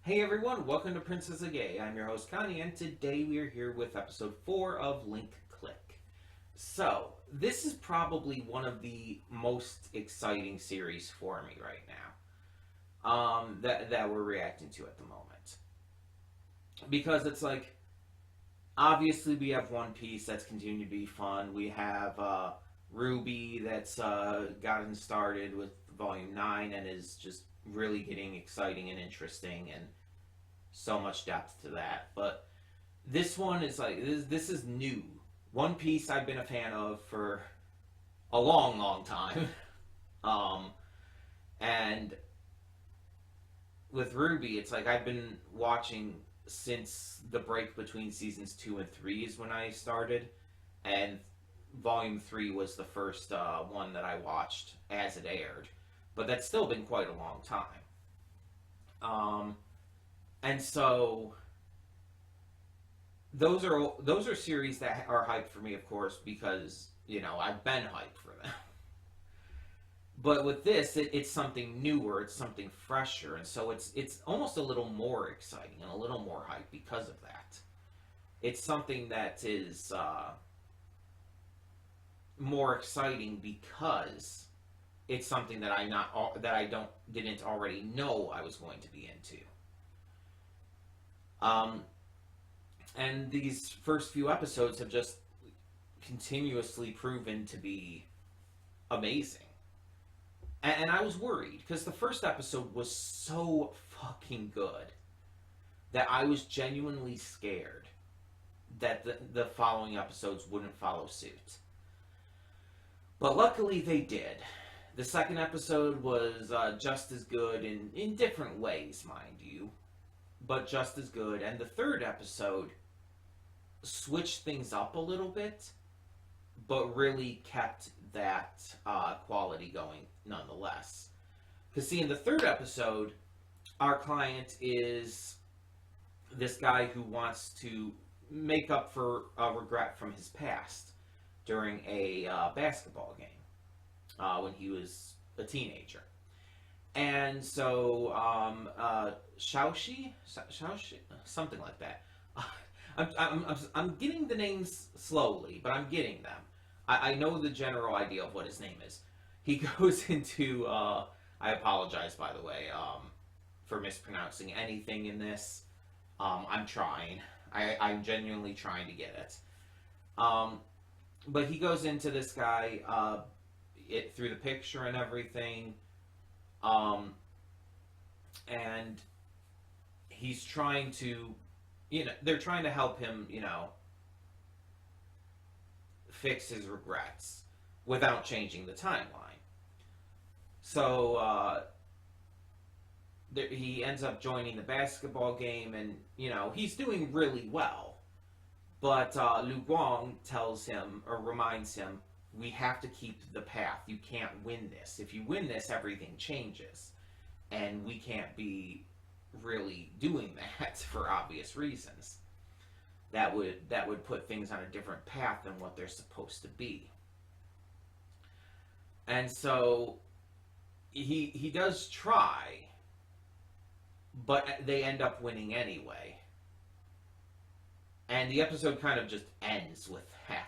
Hey everyone, welcome to Princess of Gay. I'm your host Connie, and today we are here with episode 4 of Link Click. So, this is probably one of the most exciting series for me right now. That we're reacting to at the moment. Because it's like, obviously we have One Piece that's continuing to be fun. We have Ruby that's gotten started with Volume 9 and is just really getting exciting and interesting, and so much depth to that. But this one is like, this is new. One Piece I've been a fan of for a long time. And with Ruby, it's like I've been watching since the break between seasons 2 and 3 is when I started, and Volume 3 was the first one that I watched as it aired. But that's still been quite a long time. And so those are series that are hyped for me, of course, because I've been hyped for them. But with this, it's something newer, it's something fresher, and so it's almost a little more exciting and a little more hype because of that. It's something that is more exciting because it's something that didn't already know I was going to be into. And these first few episodes have just continuously proven to be amazing. And I was worried because the first episode was so fucking good that I was genuinely scared that the following episodes wouldn't follow suit. But luckily they did. The second episode was just as good in different ways, mind you, but just as good. And the third episode switched things up a little bit, but really kept that quality going nonetheless. Because see, in the third episode, our client is this guy who wants to make up for a regret from his past during a basketball game. When he was a teenager. And so, Shaoxi, something like that. I'm getting the names slowly, but I'm getting them. I know the general idea of what his name is. He goes into, I apologize, by the way, for mispronouncing anything in this. I'm trying. I'm genuinely trying to get it. But he goes into this guy, through the picture and everything, and he's trying to, they're trying to help him, fix his regrets without changing the timeline. So he ends up joining the basketball game, and he's doing really well, but Lu Guang tells him, or reminds him, we have to keep the path. You can't win this. If you win this, everything changes. And we can't be really doing that for obvious reasons. That would put things on a different path than what they're supposed to be. And so he does try, but they end up winning anyway. And the episode kind of just ends with that.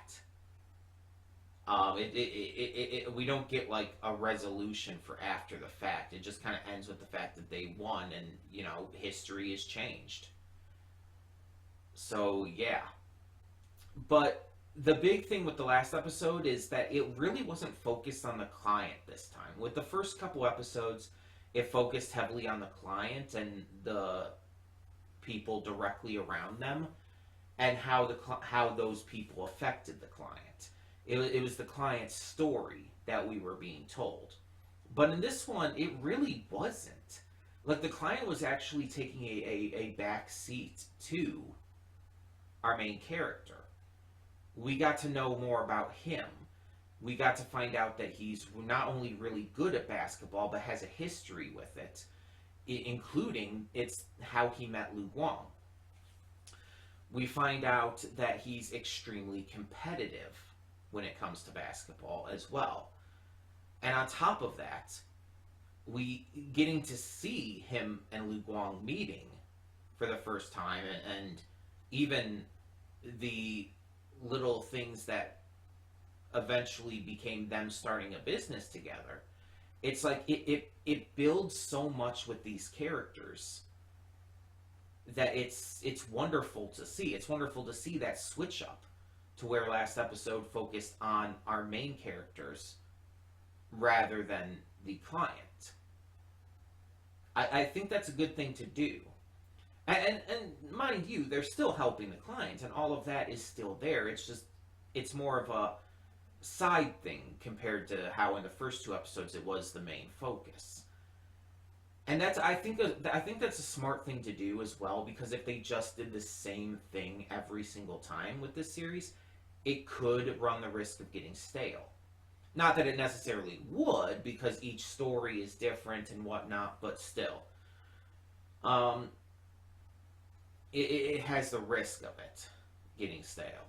We don't get like a resolution for after the fact. It just kind of ends with the fact that they won, and history has changed. So yeah, but the big thing with the last episode is that it really wasn't focused on the client this time. With the first couple episodes, it focused heavily on the client and the people directly around them, and how those people affected the client. It was the client's story that we were being told. But in this one, it really wasn't. Like, the client was actually taking a back seat to our main character. We got to know more about him. We got to find out that he's not only really good at basketball, but has a history with it, including it's how he met Lu Guang. We find out that he's extremely competitive when it comes to basketball as well. And on top of that, we getting to see him and Lu Guang meeting for the first time, and even the little things that eventually became them starting a business together. It's like it builds so much with these characters that it's wonderful to see. It's wonderful to see that switch up to where last episode focused on our main characters rather than the client. I think that's a good thing to do. And mind you, they're still helping the client, and all of that is still there. It's just, it's more of a side thing compared to how in the first two episodes it was the main focus. And that's, I think that's a smart thing to do as well, because if they just did the same thing every single time with this series, it could run the risk of getting stale. Not that it necessarily would, because each story is different and whatnot, but still. It has the risk of it getting stale.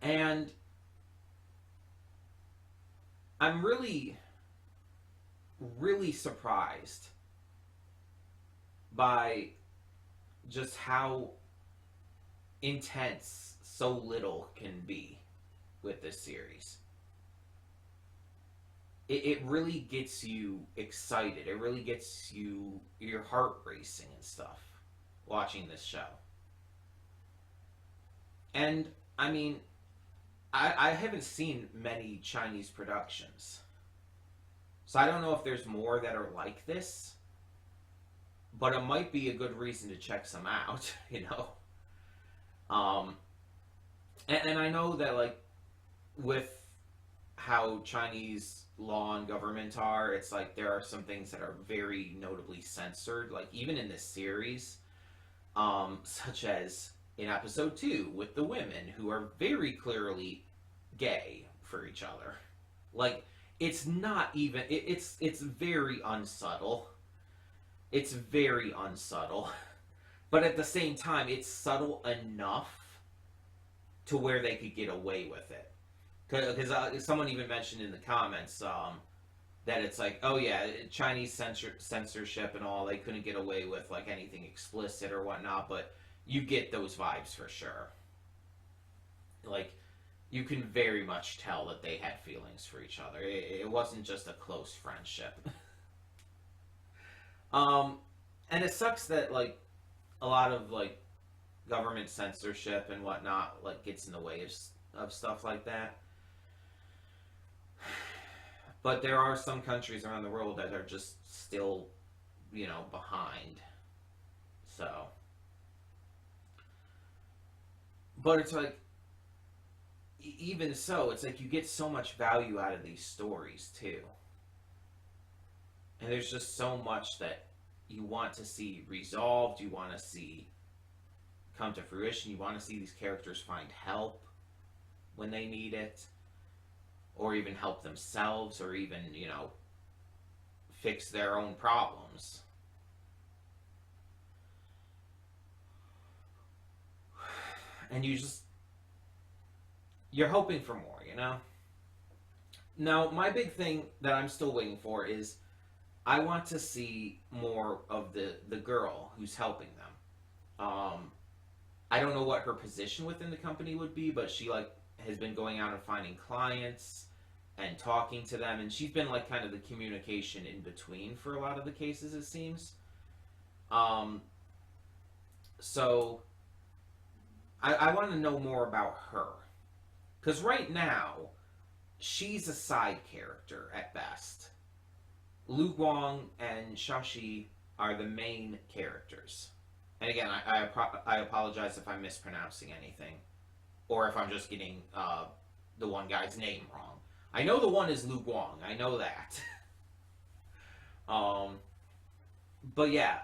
And I'm really, really surprised by just how intense so little can be with this series. It really gets you excited. It really gets you, your heart racing and stuff, watching this show. And, I mean, I haven't seen many Chinese productions. So I don't know if there's more that are like this. But it might be a good reason to check some out, you know? And I know that, like, with how Chinese law and government are, it's like there are some things that are very notably censored, like even in this series, such as in episode 2 with the women who are very clearly gay for each other. Like, it's not even, it's very unsubtle. It's very unsubtle. But at the same time, it's subtle enough to where they could get away with it. Because someone even mentioned in the comments that it's like, oh yeah, Chinese censorship and all, they couldn't get away with like anything explicit or whatnot, but you get those vibes for sure. Like, you can very much tell that they had feelings for each other. It wasn't just a close friendship. And it sucks that like a lot of like government censorship and whatnot like gets in the way of stuff like that. But there are some countries around the world that are just still, you know, behind. So. But it's like, even so, it's like you get so much value out of these stories, too. And there's just so much that you want to see resolved, you want to see come to fruition, you want to see these characters find help when they need it. Or even help themselves, or even, you know, fix their own problems. And you're hoping for more, you know? Now, my big thing that I'm still waiting for is I want to see more of the girl who's helping them. I don't know what her position within the company would be, but she, like, has been going out and finding clients and talking to them, and she's been like kind of the communication in between for a lot of the cases, it seems. So I want to know more about her, because right now she's a side character at best. Lu Guang and Shashi are the main characters, and again, I apologize if I'm mispronouncing anything, or if I'm just getting the one guy's name wrong. I know the one is Lu Guang. I know that. But yeah.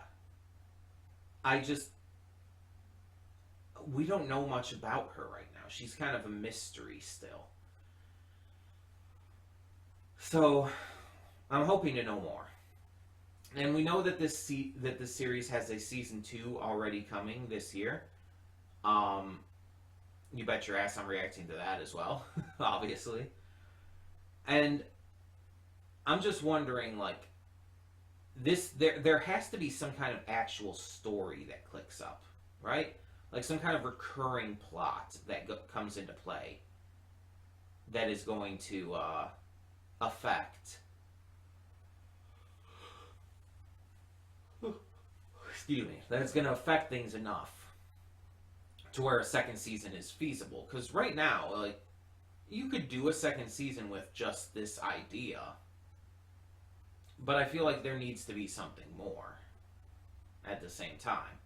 We don't know much about her right now. She's kind of a mystery still. So, I'm hoping to know more. And we know that this series has a season 2 already coming this year. You bet your ass I'm reacting to that as well, obviously. And I'm just wondering, like, there has to be some kind of actual story that clicks up, right? Like some kind of recurring plot that comes into play that is going to affect. Excuse me. That it's going to affect things enough to where a second season is feasible. Because right now, like, you could do a second season with just this idea, but I feel like there needs to be something more at the same time.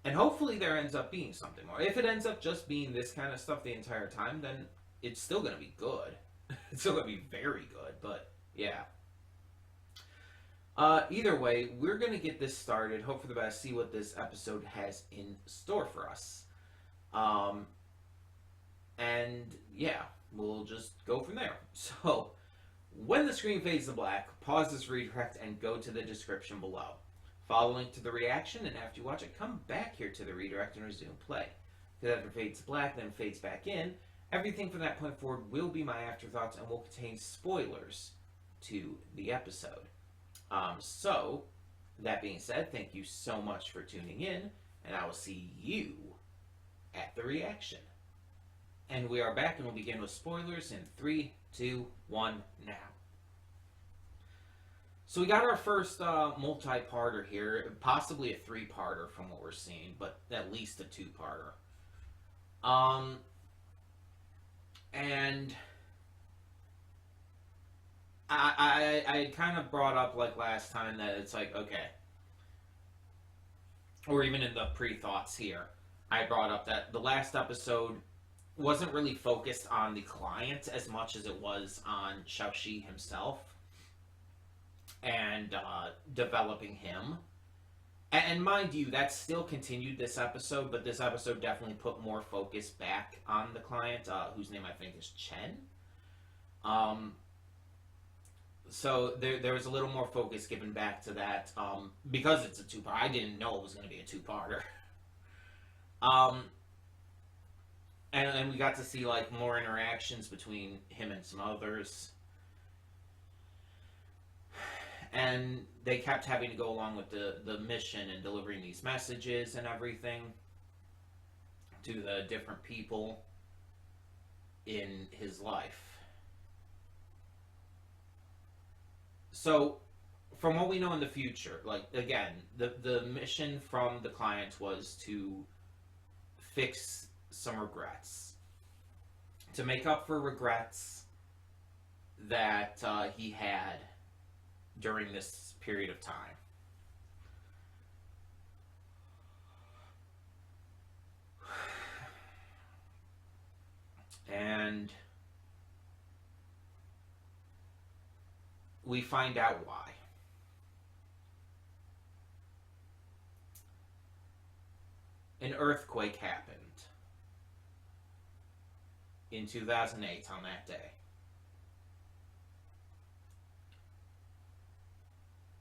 And hopefully there ends up being something more. If it ends up just being this kind of stuff the entire time, then it's still going to be good. It's still going to be very good, but yeah. Either way, we're going to get this started. Hope for the best. See what this episode has in store for us. And yeah, we'll just go from there. So, when the screen fades to black, pause this redirect and go to the description below. Follow the link to the reaction, and after you watch it, come back here to the redirect and resume play. Because after it fades to black, then fades back in, everything from that point forward will be my afterthoughts and will contain spoilers to the episode. So, that being said, thank you so much for tuning in, and I will see you at the reaction. And we are back, and we'll begin with spoilers in 3, 2, 1, now. So we got our first multi-parter here, possibly a 3-parter from what we're seeing, but at least a 2-parter. And I kind of brought up like last time that it's like, okay, or even in the pre-thoughts here, I brought up that the last episode wasn't really focused on the client as much as it was on Xiaoxi himself and developing him. And mind you, that still continued this episode, but this episode definitely put more focus back on the client, whose name I think is Chen. So there was a little more focus given back to that, because it's a 2-part. I didn't know it was going to be a 2-parter. And we got to see like more interactions between him and some others. And they kept having to go along with the mission and delivering these messages and everything to the different people in his life. So, from what we know in the future, like, again, the mission from the client was to fix some regrets. To make up for regrets that he had during this period of time. And we find out why. An earthquake happened in 2008 on that day.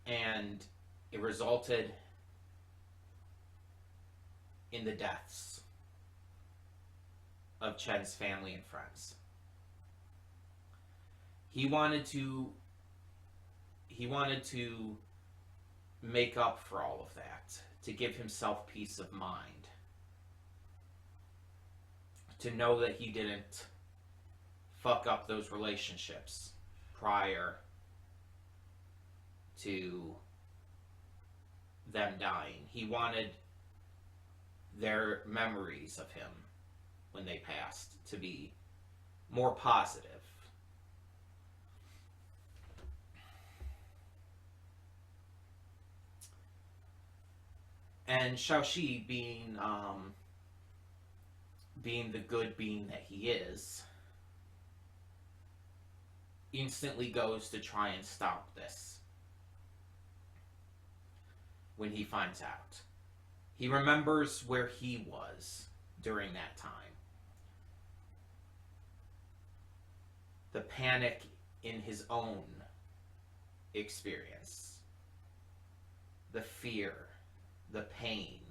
And it resulted in the deaths of Chen's family and friends. He wanted to make up for all of that, to give himself peace of mind, to know that he didn't fuck up those relationships prior to them dying. He wanted their memories of him when they passed to be more positive. And Xiaoxi, being the good being that he is, instantly goes to try and stop this. When he finds out, he remembers where he was during that time. The panic in his own experience, the fear, the pain.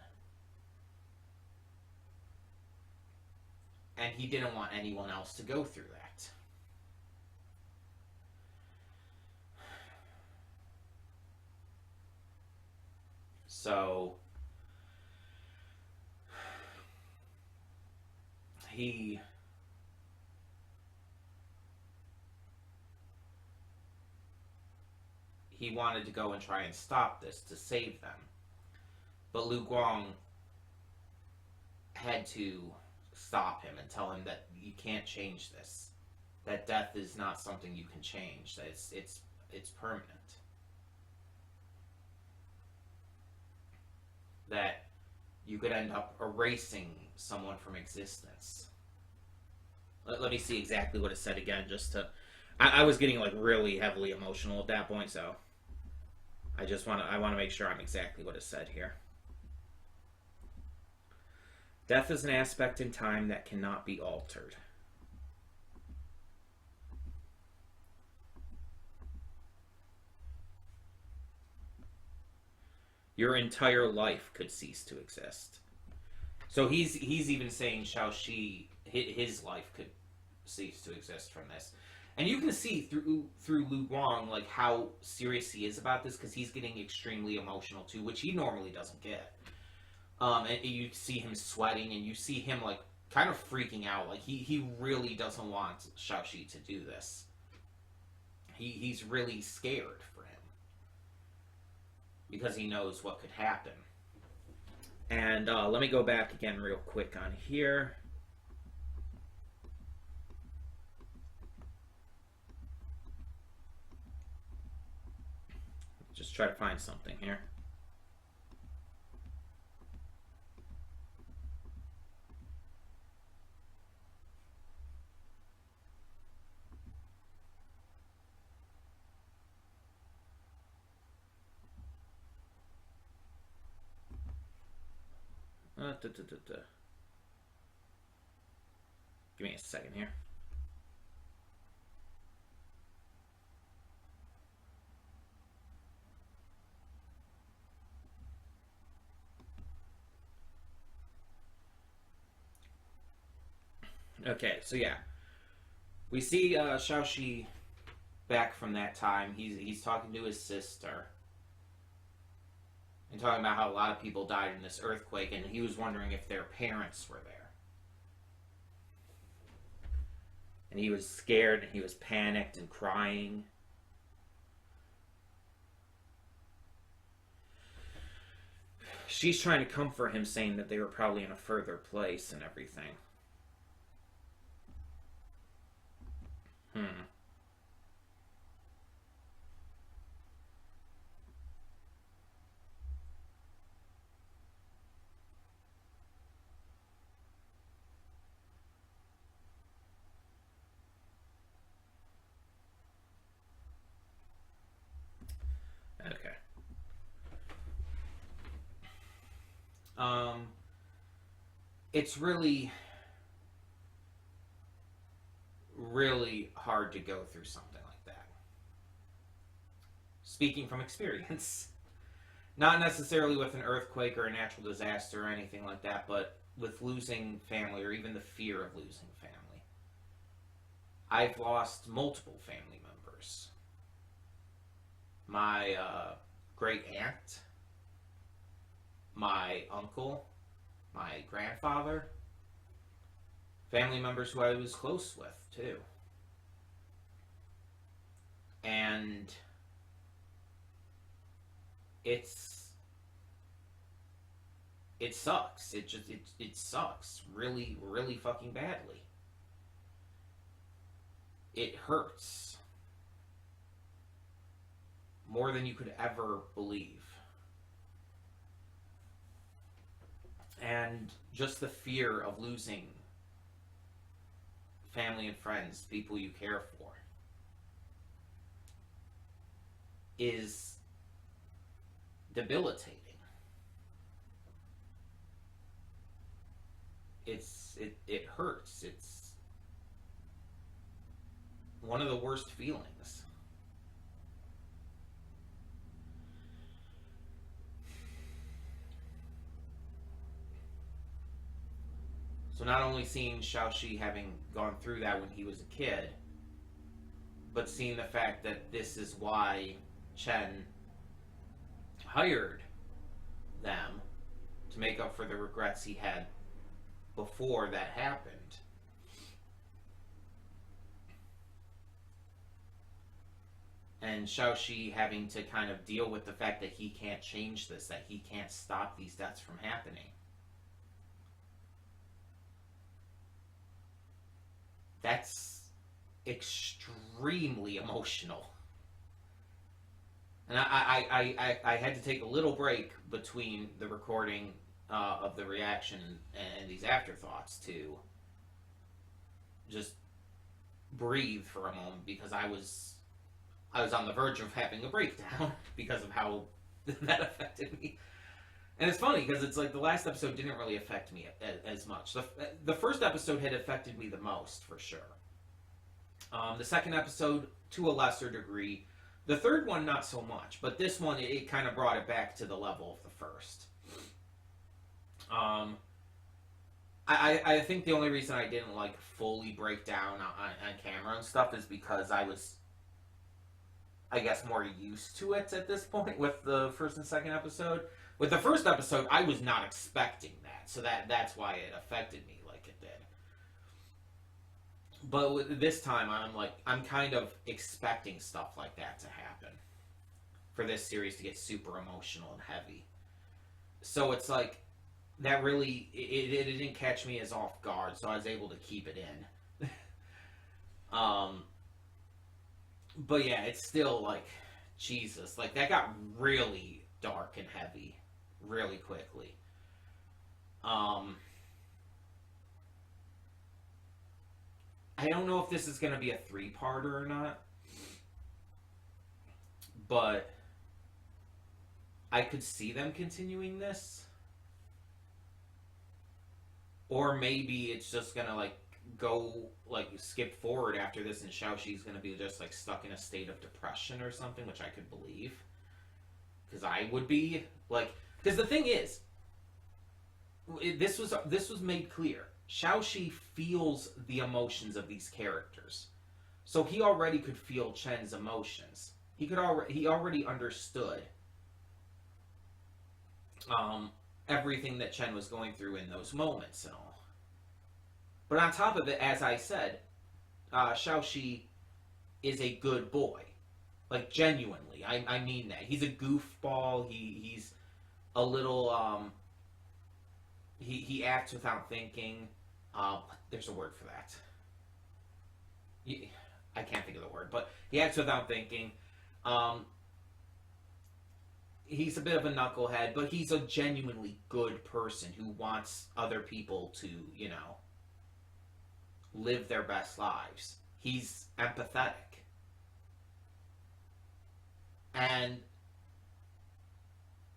And he didn't want anyone else to go through that. So he wanted to go and try and stop this to save them. But Lu Guang had to stop him and tell him that you can't change this. That death is not something you can change. That it's permanent. That you could end up erasing someone from existence. Let me see exactly what it said again, just to... I was getting like really heavily emotional at that point, so I want to make sure I'm exactly what it said here. Death is an aspect in time that cannot be altered. Your entire life could cease to exist. So he's even saying Xiaoxi, his life could cease to exist from this. And you can see through Lu Guang like how serious he is about this, because he's getting extremely emotional too, which he normally doesn't get. And you see him sweating, and you see him like kind of freaking out. Like he really doesn't want Xiaoxi to do this. He's really scared for him because he knows what could happen. And let me go back again real quick on here. Just try to find something here. Give me a second here. Okay, so yeah, we see Xiaoxi back from that time. He's talking to his sister and talking about how a lot of people died in this earthquake, and he was wondering if their parents were there. And he was scared, and he was panicked and crying. She's trying to comfort him, saying that they were probably in a further place and everything. Okay. It's really hard to go through something like that. Speaking from experience. Not necessarily with an earthquake or a natural disaster or anything like that, but with losing family, or even the fear of losing family. I've lost multiple family members. My great aunt, my uncle, my grandfather, family members who I was close with too. And it sucks. It sucks really, really fucking badly. It hurts more than you could ever believe. And just the fear of losing family and friends, people you care for, is debilitating. It hurts. It's one of the worst feelings. So not only seeing Xiaoxi having gone through that when he was a kid, but seeing the fact that this is why Chen hired them to make up for the regrets he had before that happened. And Xiaoxi having to kind of deal with the fact that he can't change this, that he can't stop these deaths from happening. That's extremely emotional. And I had to take a little break between the recording of the reaction and these afterthoughts to just breathe for a moment, because I was on the verge of having a breakdown because of how that affected me. And it's funny because it's like the last episode didn't really affect me as much. The first episode had affected me the most, for sure. The second episode, to a lesser degree. The third one, not so much. But this one, it kind of brought it back to the level of the first. I think the only reason I didn't like fully break down on camera and stuff is because I was, I guess, more used to it at this point with the first and second episode. With the first episode, I was not expecting that, so that's why it affected me like it did. But with this time, I'm kind of expecting stuff like that to happen for this series to get super emotional and heavy. So it's like that really it didn't catch me as off guard, so I was able to keep it in. But yeah, it's still like, Jesus, like that got really dark and heavy really quickly. I don't know if this is going to be a 3-parter or not, but I could see them continuing this. Or maybe it's just going to like go like skip forward after this, and Xiaoxi's going to be just like stuck in a state of depression or something, which I could believe. Because I would be like, because the thing is, this was made clear. Xiaoxi feels the emotions of these characters, so he already could feel Chen's emotions. He already understood everything that Chen was going through in those moments and all. But on top of it, as I said, Xiaoxi is a good boy. Like, genuinely. I mean that. He's a goofball. He's a little, he acts without thinking. There's a word for that. I can't think of the word, but he acts without thinking. He's a bit of a knucklehead, but he's a genuinely good person who wants other people to, live their best lives. He's empathetic. And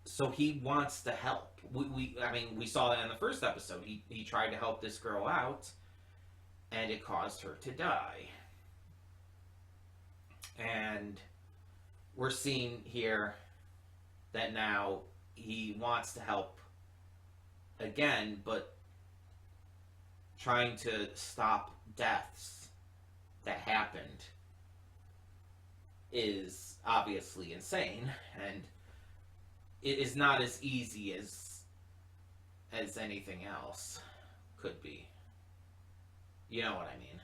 so he wants to help. We saw that in the first episode. He tried to help this girl out, and it caused her to die. And we're seeing here that now he wants to help again, but trying to stop deaths that happened is obviously insane, and it is not as easy as anything else could be. You know what I mean?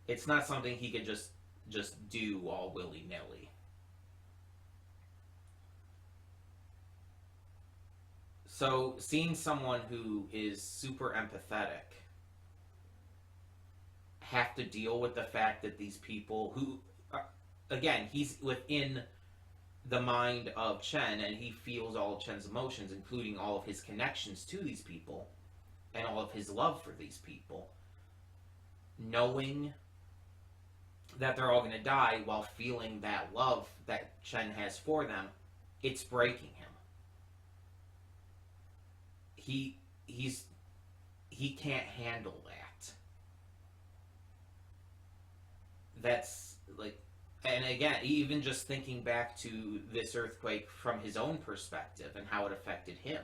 It's not something he could just do all willy-nilly. So seeing someone who is super empathetic have to deal with the fact that these people who, again, he's within the mind of Chen, and he feels all of Chen's emotions, including all of his connections to these people and all of his love for these people, knowing that they're all going to die while feeling that love that Chen has for them, it's breaking him. He can't handle that. That's like, and again, even just thinking back to this earthquake from his own perspective and how it affected him.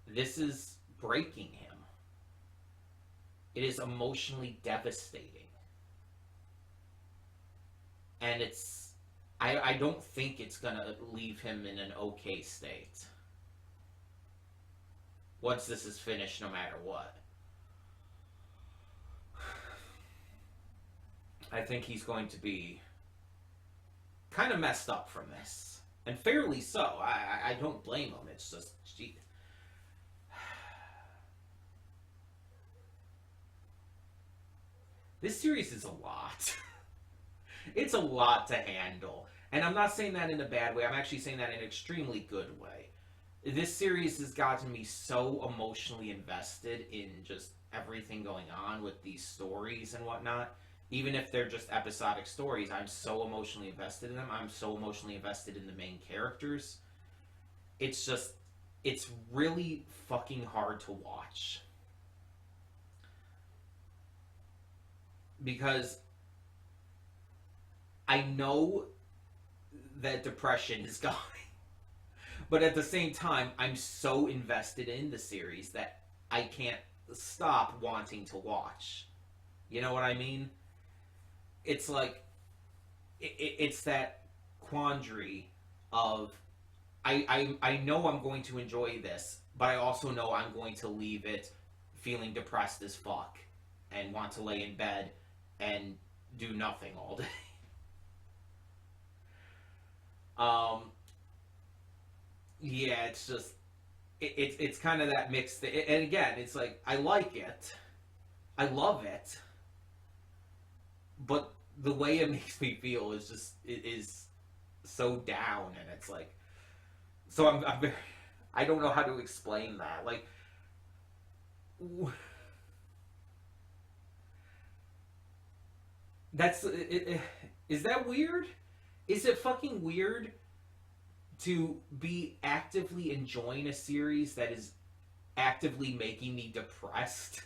This is breaking him. It is emotionally devastating. and I don't think it's gonna leave him in an okay state once this is finished, no matter what. I think he's going to be kind of messed up from this, and fairly so. I don't blame him. It's just, gee. This series is a lot. It's a lot to handle. And I'm not saying that in a bad way. I'm actually saying that in an extremely good way. This series has gotten me so emotionally invested in just everything going on with these stories and whatnot. Even if they're just episodic stories, I'm so emotionally invested in them. I'm so emotionally invested in the main characters. It's just, it's really fucking hard to watch. Because I know that depression is going. But at the same time, I'm so invested in the series that I can't stop wanting to watch. You know what I mean? It's like, it's that quandary of, I know I'm going to enjoy this, but I also know I'm going to leave it feeling depressed as fuck and want to lay in bed and do nothing all day. Yeah, it's just it's kind of that mixed thing. And again, it's like I like it, I love it, but the way it makes me feel is just it is so down, and it's like so I'm very, I don't know how to explain that. Like, that's is that weird? Is it fucking weird to be actively enjoying a series that is actively making me depressed?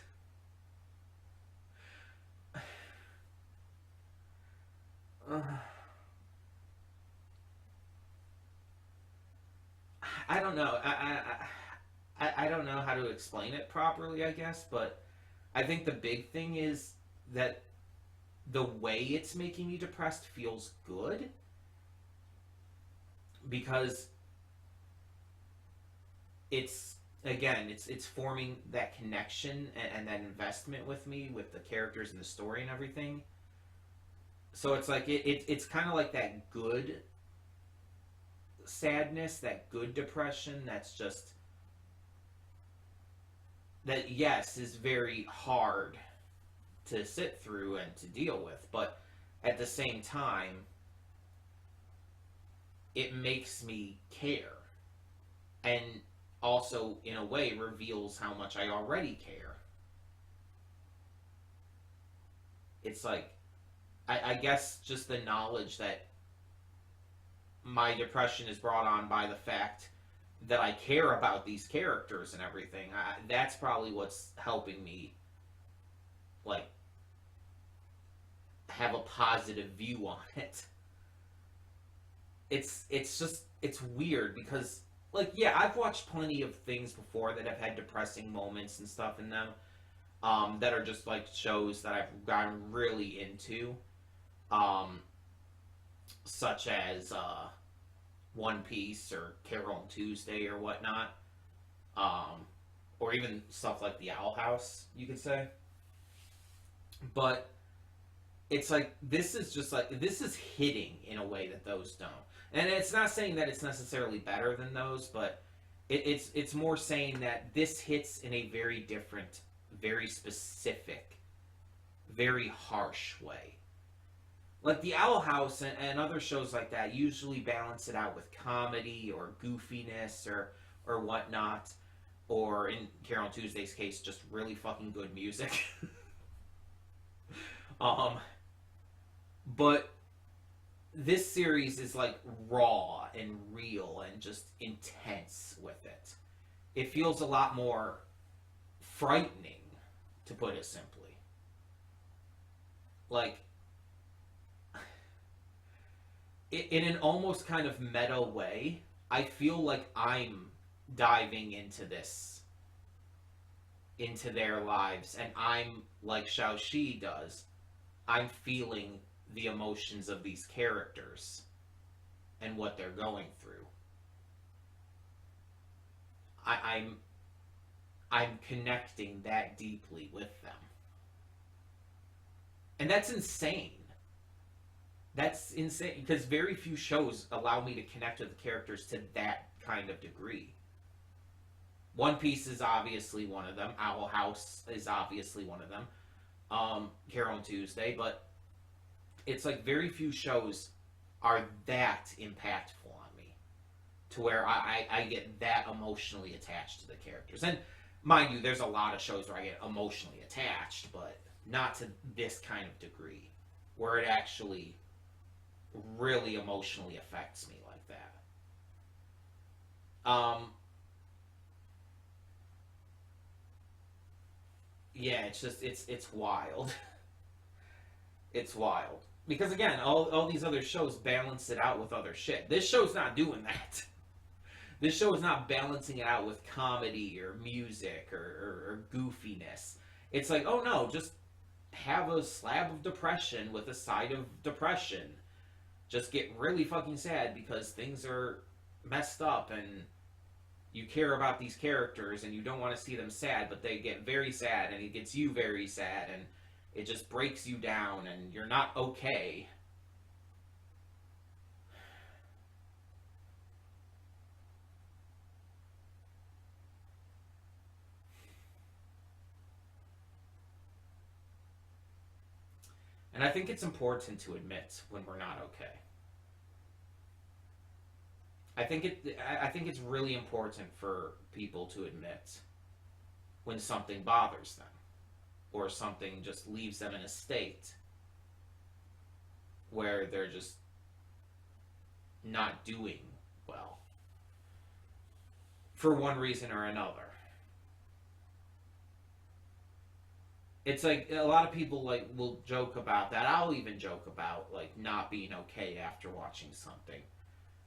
I don't know. I don't know how to explain it properly, I guess, but I think the big thing is that the way it's making me depressed feels good because it's again it's forming that connection and that investment with me with the characters and the story and everything. So it's like it's kind of like that good sadness, that good depression that's just that yes is very hard to sit through and to deal with, but at the same time it makes me care and also in a way reveals how much I already care. It's like I guess just the knowledge that my depression is brought on by the fact that I care about these characters and everything. That's probably what's helping me like have a positive view on it. It's just it's weird because like yeah, I've watched plenty of things before that have had depressing moments and stuff in them, that are just like shows that I've gotten really into, um, such as One Piece or Carol and Tuesday or whatnot, um, or even stuff like the Owl House, you could say. But it's like this is just like this is hitting in a way that those don't. And it's not saying that it's necessarily better than those, but it's more saying that this hits in a very different, very specific, very harsh way. Like the Owl House and other shows like that usually balance it out with comedy or goofiness or whatnot, or in Carol and Tuesday's case, just really fucking good music. um, but this series is like raw and real and just intense with it. It feels a lot more frightening, to put it simply. Like, in an almost kind of meta way, I feel like I'm diving into this, into their lives, and I'm like Xiaoxi does. I'm feeling the emotions of these characters and what they're going through. I, I'm I'm connecting that deeply with them. And that's insane. That's insane because very few shows allow me to connect with the characters to that kind of degree. One Piece is obviously one of them. Owl House is obviously one of them. Carol and Tuesday, but it's like very few shows are that impactful on me to where I get that emotionally attached to the characters. And mind you, there's a lot of shows where I get emotionally attached, but not to this kind of degree where it actually really emotionally affects me like that. Yeah, it's just it's wild. It's wild. Because again, all these other shows balance it out with other shit. This show's not doing that. This show is not balancing it out with comedy or music or goofiness. It's like, oh no, just have a slab of depression with a side of depression. Just get really fucking sad because things are messed up and you care about these characters and you don't want to see them sad, but they get very sad and it gets you very sad and it just breaks you down and you're not okay. And I think it's important to admit when we're not okay. I think it's really important for people to admit when something bothers them or something just leaves them in a state where they're just not doing well for one reason or another. It's like a lot of people like will joke about that. I'll even joke about like not being okay after watching something.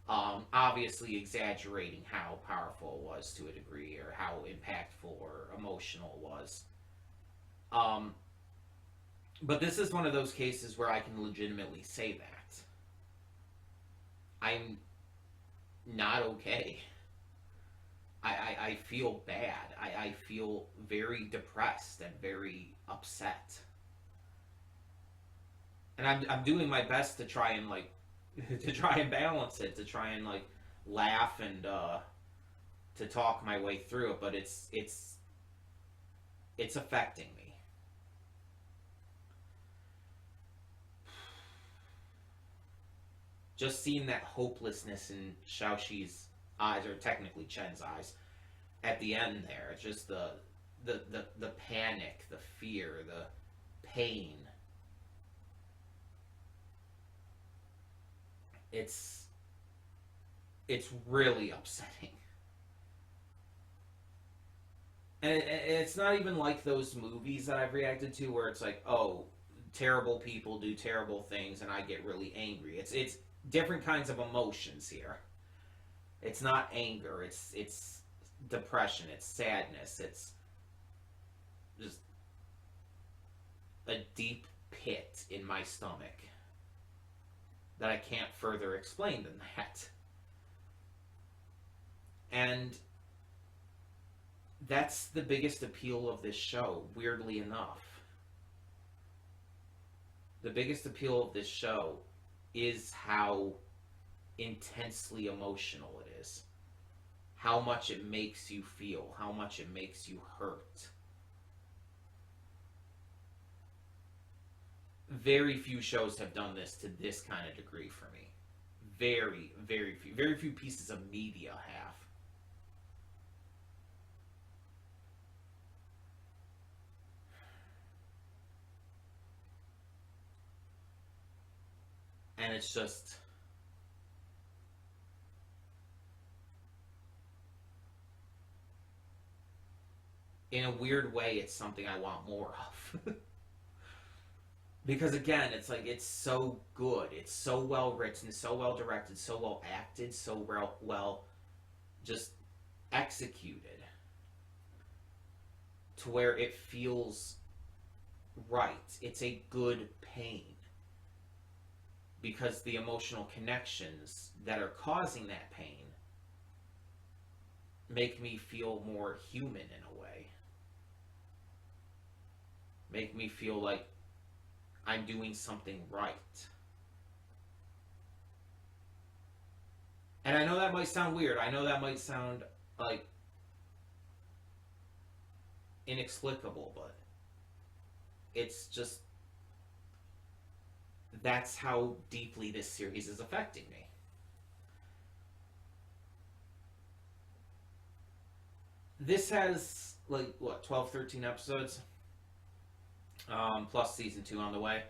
Obviously exaggerating how powerful it was to a degree or how impactful or emotional it was. Um, but this is one of those cases where I can legitimately say that. I'm not okay. I feel bad. I feel very depressed and very upset. And I'm doing my best to try and like to try and balance it, to try and like laugh and to talk my way through it, but it's affecting me. Just seeing that hopelessness in Xiaoxi's eyes, or technically Chen's eyes, at the end there, it's just the panic, the fear, the pain. It's it's really upsetting. And it's not even like those movies that I've reacted to where it's like, oh, terrible people do terrible things and I get really angry. It's different kinds of emotions here. It's not anger, it's depression, it's sadness, it's just a deep pit in my stomach that I can't further explain than that. And that's the biggest appeal of this show, weirdly enough. The biggest appeal of this show is how intensely emotional it is. How much it makes you feel, how much it makes you hurt. Very few shows have done this to this kind of degree for me. Very, very few. Very few pieces of media have. And it's just, in a weird way, it's something I want more of. Because again, it's like it's so good, it's so well written, so well directed, so well acted, so well just executed to where it feels right. It's a good pain. because the emotional connections that are causing that pain make me feel more human in a way. Make me feel like I'm doing something right. And I know that might sound weird. I know that might sound like inexplicable, but it's just, that's how deeply this series is affecting me. This has, like, what, 12, 13 episodes? Plus season 2 on the way.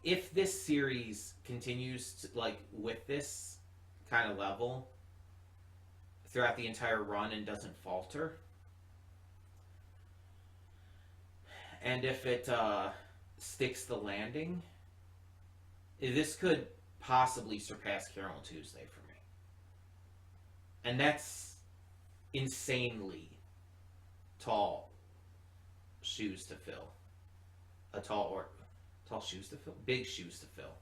If this series continues to, like, with this kind of level throughout the entire run and doesn't falter, and if it sticks the landing, this could possibly surpass Carol Tuesday for me. And that's insanely tall shoes to fill. Big shoes to fill.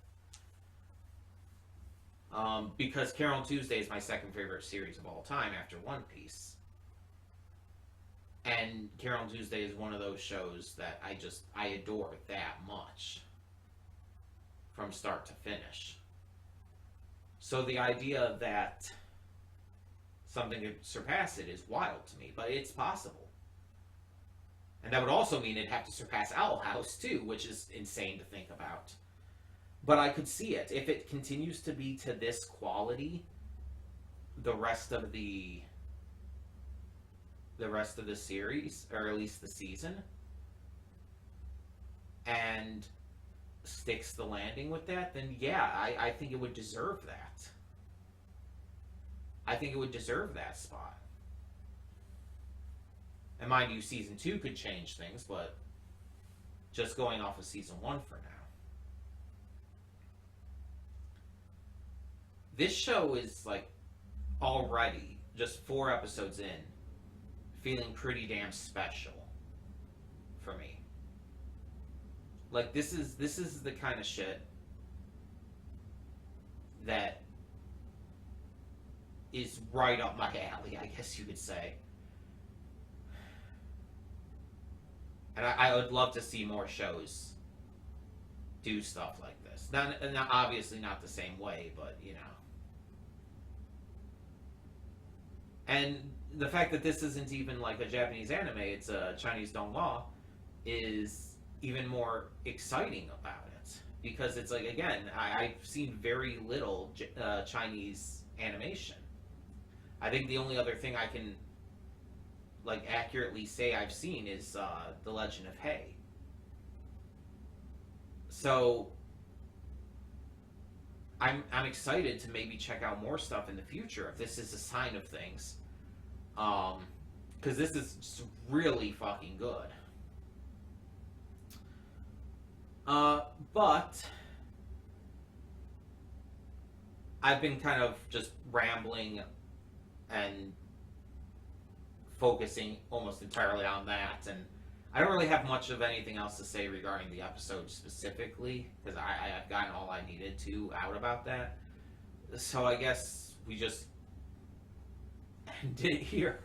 Because Carol Tuesday is my second favorite series of all time after One Piece. And Carol Tuesday is one of those shows that I adore that much. From start to finish. So the idea that something could surpass it is wild to me, but it's possible. And that would also mean it'd have to surpass Owl House too, which is insane to think about. But I could see it. If it continues to be to this quality, the rest of the series, or at least the season, and sticks the landing with that, then yeah, I think it would deserve that. I think it would deserve that spot. And mind you, season 2 could change things, but just going off of season 1 for now. This show is, like, already, just 4 episodes in, feeling pretty damn special for me. Like, this is the kind of shit that is right up my alley, I guess you could say. And I would love to see more shows do stuff like this. Not obviously not the same way, but, you know. And the fact that this isn't even like a Japanese anime, it's a Chinese donghua, is even more exciting about it. Because it's like, again, I've seen very little Chinese animation. I think the only other thing I can, like, accurately say I've seen is The Legend of Hay. So I'm excited to maybe check out more stuff in the future if this is a sign of things. Because this is just really fucking good. But I've been kind of just rambling and focusing almost entirely on that, and I don't really have much of anything else to say regarding the episode specifically, because I've gotten all I needed to out about that. So I guess we just end it here.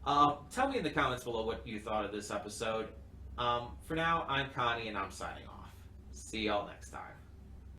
Tell me in the comments below what you thought of this episode. For now, I'm Connie, and I'm signing off. See y'all next time.